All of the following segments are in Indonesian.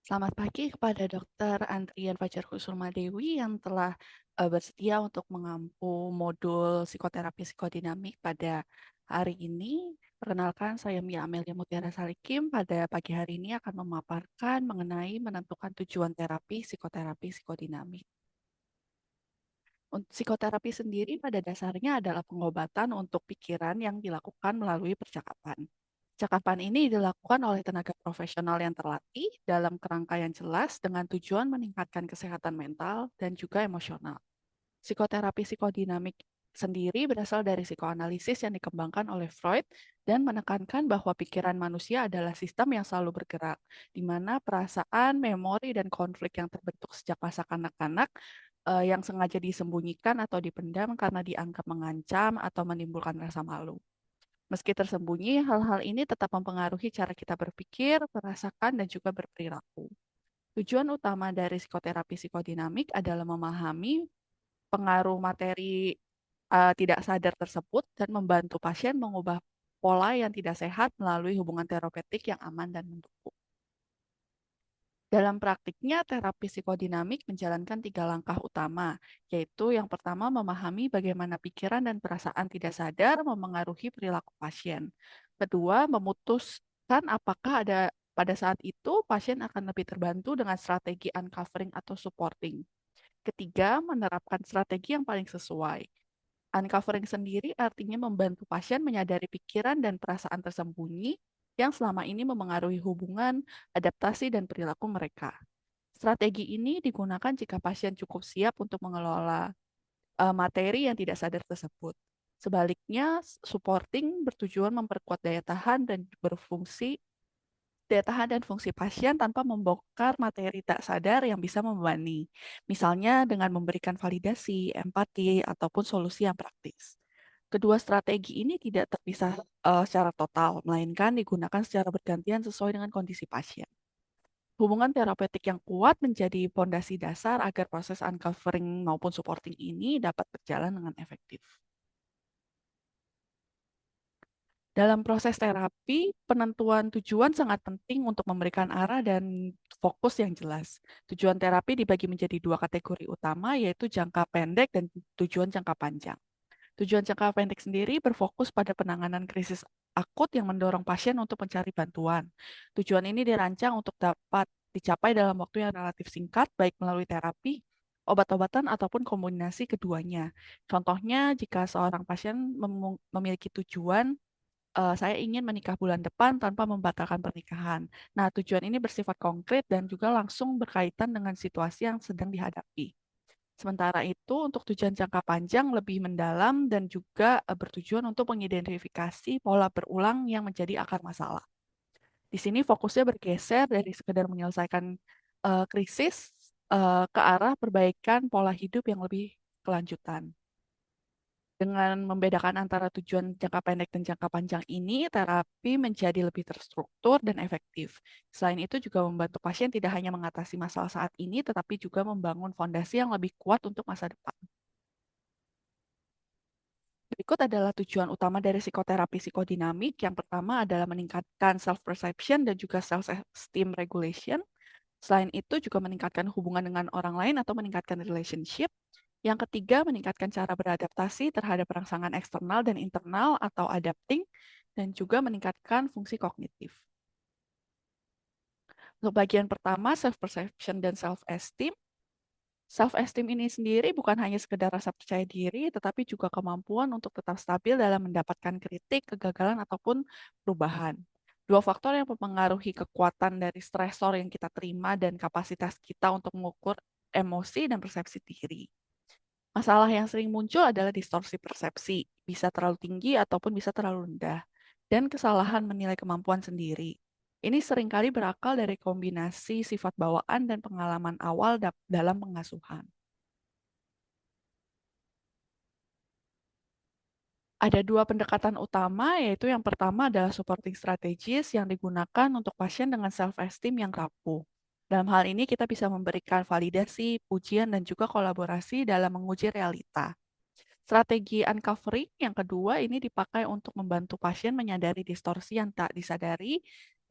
Selamat pagi kepada Dokter Andrian Fajar Kusuma Dewi yang telah bersedia untuk mengampu modul psikoterapi psikodinamik pada hari ini. Perkenalkan, saya Mia Amelia Mutiara Salikim. Pada pagi hari ini akan memaparkan mengenai menentukan tujuan terapi psikoterapi psikodinamik. Untuk psikoterapi sendiri pada dasarnya adalah pengobatan untuk pikiran yang dilakukan melalui percakapan. Percakapan ini dilakukan oleh tenaga profesional yang terlatih dalam kerangka yang jelas dengan tujuan meningkatkan kesehatan mental dan juga emosional. Psikoterapi psikodinamik sendiri berasal dari psikoanalisis yang dikembangkan oleh Freud dan menekankan bahwa pikiran manusia adalah sistem yang selalu bergerak, di mana perasaan, memori, dan konflik yang terbentuk sejak masa kanak-kanak yang sengaja disembunyikan atau dipendam karena dianggap mengancam atau menimbulkan rasa malu. Meski tersembunyi, hal-hal ini tetap mempengaruhi cara kita berpikir, merasakan, dan juga berperilaku. Tujuan utama dari psikoterapi psikodinamik adalah memahami pengaruh materi tidak sadar tersebut dan membantu pasien mengubah pola yang tidak sehat melalui hubungan terapeutik yang aman dan mendukung. Dalam praktiknya, terapi psikodinamik menjalankan 3 langkah utama, yaitu yang pertama memahami bagaimana pikiran dan perasaan tidak sadar memengaruhi perilaku pasien. Kedua, memutuskan apakah pada saat itu pasien akan lebih terbantu dengan strategi uncovering atau supporting. Ketiga, menerapkan strategi yang paling sesuai. Uncovering sendiri artinya membantu pasien menyadari pikiran dan perasaan tersembunyi yang selama ini memengaruhi hubungan, adaptasi, dan perilaku mereka. Strategi ini digunakan jika pasien cukup siap untuk mengelola materi yang tidak sadar tersebut. Sebaliknya, supporting bertujuan memperkuat daya tahan dan fungsi pasien tanpa membongkar materi tak sadar yang bisa membebani. Misalnya dengan memberikan validasi, empati, ataupun solusi yang praktis. Kedua strategi ini tidak terpisah secara total, melainkan digunakan secara bergantian sesuai dengan kondisi pasien. Hubungan terapeutik yang kuat menjadi fondasi dasar agar proses uncovering maupun supporting ini dapat berjalan dengan efektif. Dalam proses terapi, penentuan tujuan sangat penting untuk memberikan arah dan fokus yang jelas. Tujuan terapi dibagi menjadi 2 kategori utama, yaitu jangka pendek dan tujuan jangka panjang. Tujuan jangka pendek sendiri berfokus pada penanganan krisis akut yang mendorong pasien untuk mencari bantuan. Tujuan ini dirancang untuk dapat dicapai dalam waktu yang relatif singkat, baik melalui terapi, obat-obatan, ataupun kombinasi keduanya. Contohnya, jika seorang pasien memiliki tujuan saya ingin menikah bulan depan tanpa membatalkan pernikahan. Nah, tujuan ini bersifat konkret dan juga langsung berkaitan dengan situasi yang sedang dihadapi. Sementara itu, untuk tujuan jangka panjang lebih mendalam dan juga bertujuan untuk mengidentifikasi pola berulang yang menjadi akar masalah. Di sini fokusnya bergeser dari sekedar menyelesaikan krisis ke arah perbaikan pola hidup yang lebih kelanjutan. Dengan membedakan antara tujuan jangka pendek dan jangka panjang ini, terapi menjadi lebih terstruktur dan efektif. Selain itu juga membantu pasien tidak hanya mengatasi masalah saat ini, tetapi juga membangun fondasi yang lebih kuat untuk masa depan. Berikut adalah tujuan utama dari psikoterapi psikodinamik. Yang pertama adalah meningkatkan self-perception dan juga self-esteem regulation. Selain itu juga meningkatkan hubungan dengan orang lain atau meningkatkan relationship. Yang ketiga, meningkatkan cara beradaptasi terhadap rangsangan eksternal dan internal atau adapting, dan juga meningkatkan fungsi kognitif. Untuk bagian pertama, self-perception dan self-esteem. Self-esteem ini sendiri bukan hanya sekedar rasa percaya diri, tetapi juga kemampuan untuk tetap stabil dalam mendapatkan kritik, kegagalan, ataupun perubahan. Dua faktor yang mempengaruhi kekuatan dari stresor yang kita terima dan kapasitas kita untuk mengukur emosi dan persepsi diri. Masalah yang sering muncul adalah distorsi persepsi, bisa terlalu tinggi ataupun bisa terlalu rendah, dan kesalahan menilai kemampuan sendiri. Ini seringkali berakal dari kombinasi sifat bawaan dan pengalaman awal dalam pengasuhan. Ada 2 pendekatan utama, yaitu yang pertama adalah supporting strategies yang digunakan untuk pasien dengan self-esteem yang rapuh. Dalam hal ini kita bisa memberikan validasi, pujian, dan juga kolaborasi dalam menguji realita. Strategi uncovering yang kedua ini dipakai untuk membantu pasien menyadari distorsi yang tak disadari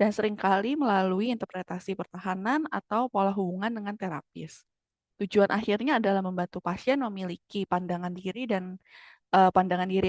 dan seringkali melalui interpretasi pertahanan atau pola hubungan dengan terapis. Tujuan akhirnya adalah membantu pasien memiliki pandangan diri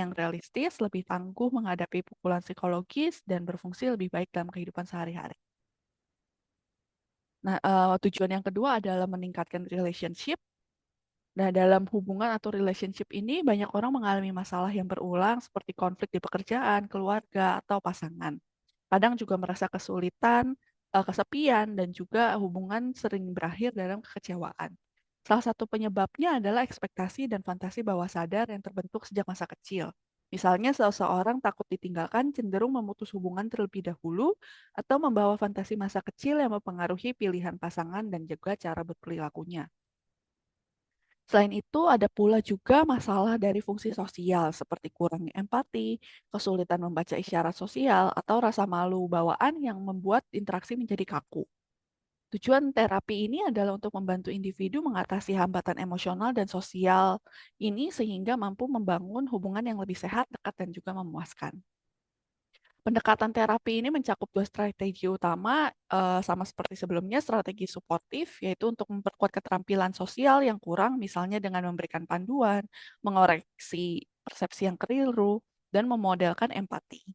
yang realistis, lebih tangguh menghadapi pukulan psikologis, dan berfungsi lebih baik dalam kehidupan sehari-hari. Nah, tujuan yang kedua adalah meningkatkan relationship. Nah, dalam hubungan atau relationship ini banyak orang mengalami masalah yang berulang seperti konflik di pekerjaan, keluarga, atau pasangan. Kadang juga merasa kesulitan, kesepian, dan juga hubungan sering berakhir dalam kekecewaan. Salah satu penyebabnya adalah ekspektasi dan fantasi bawah sadar yang terbentuk sejak masa kecil. Misalnya, seseorang takut ditinggalkan cenderung memutus hubungan terlebih dahulu atau membawa fantasi masa kecil yang mempengaruhi pilihan pasangan dan juga cara berperilakunya. Selain itu, ada pula juga masalah dari fungsi sosial seperti kurangnya empati, kesulitan membaca isyarat sosial, atau rasa malu bawaan yang membuat interaksi menjadi kaku. Tujuan terapi ini adalah untuk membantu individu mengatasi hambatan emosional dan sosial ini sehingga mampu membangun hubungan yang lebih sehat, dekat, dan juga memuaskan. Pendekatan terapi ini mencakup dua strategi utama, sama seperti sebelumnya, strategi suportif, yaitu untuk memperkuat keterampilan sosial yang kurang, misalnya dengan memberikan panduan, mengoreksi persepsi yang keliru, dan memodelkan empati.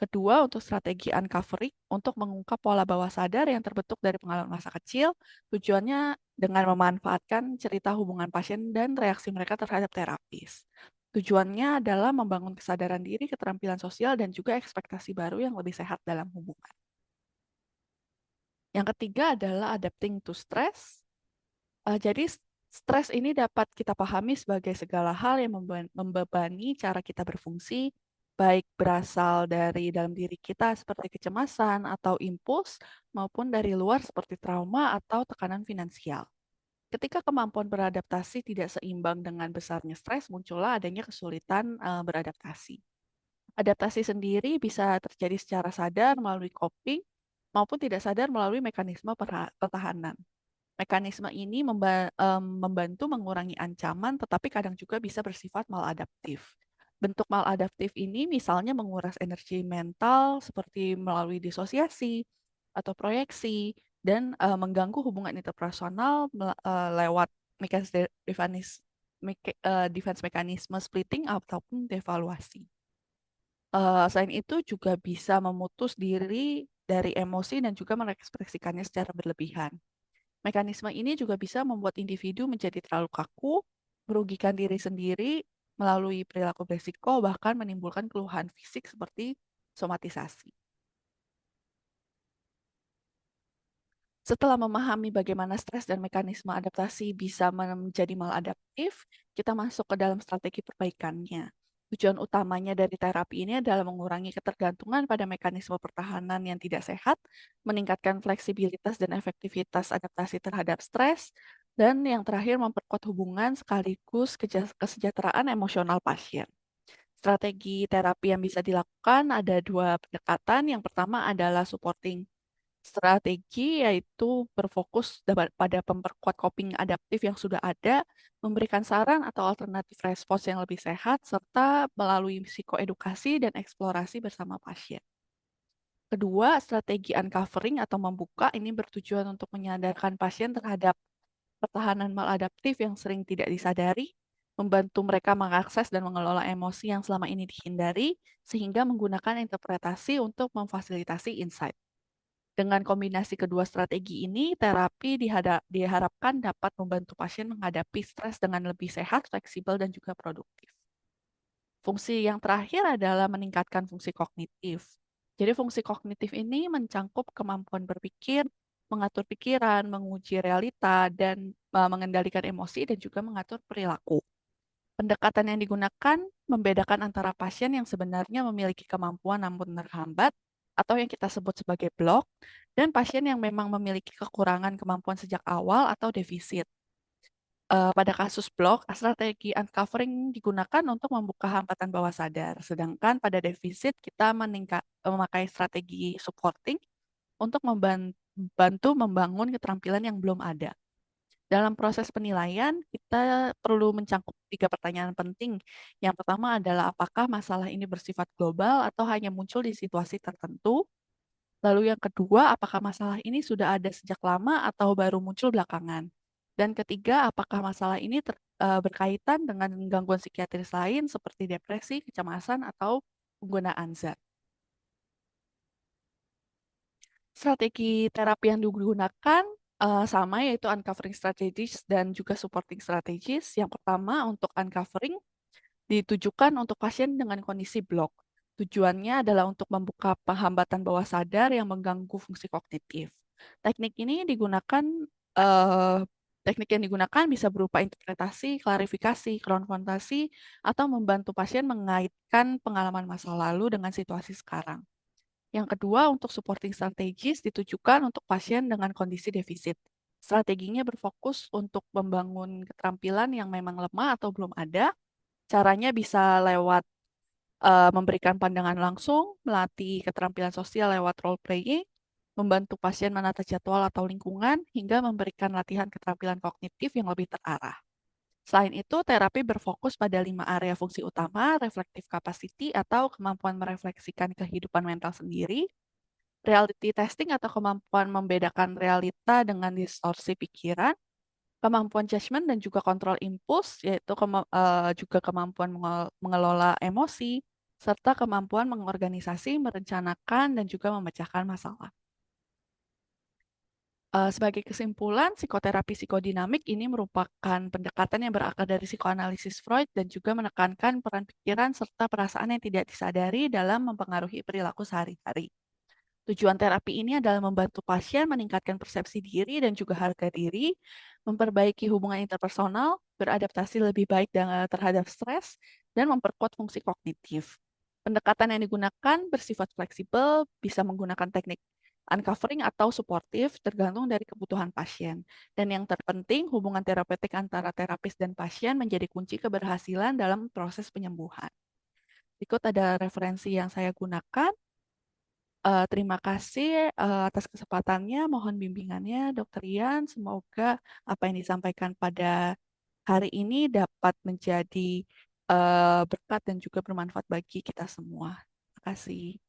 Kedua, untuk strategi uncovering, untuk mengungkap pola bawah sadar yang terbentuk dari pengalaman masa kecil, tujuannya dengan memanfaatkan cerita hubungan pasien dan reaksi mereka terhadap terapis. Tujuannya adalah membangun kesadaran diri, keterampilan sosial, dan juga ekspektasi baru yang lebih sehat dalam hubungan. Yang ketiga adalah adapting to stress. Jadi stres ini dapat kita pahami sebagai segala hal yang membebani cara kita berfungsi, baik berasal dari dalam diri kita seperti kecemasan atau impuls, maupun dari luar seperti trauma atau tekanan finansial. Ketika kemampuan beradaptasi tidak seimbang dengan besarnya stres, muncullah adanya kesulitan beradaptasi. Adaptasi sendiri bisa terjadi secara sadar melalui coping maupun tidak sadar melalui mekanisme pertahanan. Mekanisme ini membantu mengurangi ancaman, tetapi kadang juga bisa bersifat maladaptif. Bentuk maladaptif ini misalnya menguras energi mental seperti melalui disosiasi atau proyeksi dan mengganggu hubungan interpersonal lewat defense mekanisme splitting ataupun devaluasi. Selain itu juga bisa memutus diri dari emosi dan juga mengekspresikannya secara berlebihan. Mekanisme ini juga bisa membuat individu menjadi terlalu kaku, merugikan diri sendiri melalui perilaku beresiko, bahkan menimbulkan keluhan fisik seperti somatisasi. Setelah memahami bagaimana stres dan mekanisme adaptasi bisa menjadi maladaptif, kita masuk ke dalam strategi perbaikannya. Tujuan utamanya dari terapi ini adalah mengurangi ketergantungan pada mekanisme pertahanan yang tidak sehat, meningkatkan fleksibilitas dan efektivitas adaptasi terhadap stres, dan yang terakhir memperkuat hubungan sekaligus kesejahteraan emosional pasien. Strategi terapi yang bisa dilakukan ada dua pendekatan. Yang pertama adalah supporting strategi, yaitu berfokus pada memperkuat coping adaptif yang sudah ada, memberikan saran atau alternatif respons yang lebih sehat, serta melalui psikoedukasi dan eksplorasi bersama pasien. Kedua, strategi uncovering atau membuka ini bertujuan untuk menyadarkan pasien terhadap pertahanan maladaptif yang sering tidak disadari, membantu mereka mengakses dan mengelola emosi yang selama ini dihindari, sehingga menggunakan interpretasi untuk memfasilitasi insight. Dengan kombinasi kedua strategi ini, terapi diharapkan dapat membantu pasien menghadapi stres dengan lebih sehat, fleksibel, dan juga produktif. Fungsi yang terakhir adalah meningkatkan fungsi kognitif. Jadi fungsi kognitif ini mencangkup kemampuan berpikir, mengatur pikiran, menguji realita, dan mengendalikan emosi dan juga mengatur perilaku. Pendekatan yang digunakan membedakan antara pasien yang sebenarnya memiliki kemampuan namun terhambat atau yang kita sebut sebagai block, dan pasien yang memang memiliki kekurangan kemampuan sejak awal atau defisit. Pada kasus block, strategi uncovering digunakan untuk membuka hambatan bawah sadar, sedangkan pada defisit kita memakai strategi supporting untuk membantu membangun keterampilan yang belum ada. Dalam proses penilaian, kita perlu mencangkup tiga pertanyaan penting. Yang pertama adalah apakah masalah ini bersifat global atau hanya muncul di situasi tertentu? Lalu yang kedua, apakah masalah ini sudah ada sejak lama atau baru muncul belakangan? Dan ketiga, apakah masalah ini berkaitan dengan gangguan psikiatris lain seperti depresi, kecemasan, atau penggunaan zat? Strategi terapi yang digunakan sama, yaitu uncovering strategies dan juga supporting strategies. Yang pertama, untuk uncovering ditujukan untuk pasien dengan kondisi blok. Tujuannya adalah untuk membuka penghambatan bawah sadar yang mengganggu fungsi kognitif. Teknik ini digunakan eh, Teknik yang digunakan bisa berupa interpretasi, klarifikasi, konfrontasi, atau membantu pasien mengaitkan pengalaman masa lalu dengan situasi sekarang. Yang kedua, untuk supporting strategies ditujukan untuk pasien dengan kondisi defisit. Strateginya berfokus untuk membangun keterampilan yang memang lemah atau belum ada. Caranya bisa lewat memberikan pandangan langsung, melatih keterampilan sosial lewat role playing, membantu pasien menata jadwal atau lingkungan, hingga memberikan latihan keterampilan kognitif yang lebih terarah. Selain itu, terapi berfokus pada 5 area fungsi utama, reflective capacity atau kemampuan merefleksikan kehidupan mental sendiri, reality testing atau kemampuan membedakan realita dengan distorsi pikiran, kemampuan judgment dan juga kontrol impuls, yaitu juga kemampuan mengelola emosi, serta kemampuan mengorganisasi, merencanakan, dan juga memecahkan masalah. Sebagai kesimpulan, psikoterapi psikodinamik ini merupakan pendekatan yang berakar dari psikoanalisis Freud dan juga menekankan peran pikiran serta perasaan yang tidak disadari dalam mempengaruhi perilaku sehari-hari. Tujuan terapi ini adalah membantu pasien meningkatkan persepsi diri dan juga harga diri, memperbaiki hubungan interpersonal, beradaptasi lebih baik terhadap stres, dan memperkuat fungsi kognitif. Pendekatan yang digunakan bersifat fleksibel, bisa menggunakan teknik uncovering atau suportif tergantung dari kebutuhan pasien. Dan yang terpenting, hubungan terapeutik antara terapis dan pasien menjadi kunci keberhasilan dalam proses penyembuhan. Berikut ada referensi yang saya gunakan. Terima kasih atas kesempatannya. Mohon bimbingannya, Dokter Ian. Semoga apa yang disampaikan pada hari ini dapat menjadi berkat dan juga bermanfaat bagi kita semua. Terima kasih.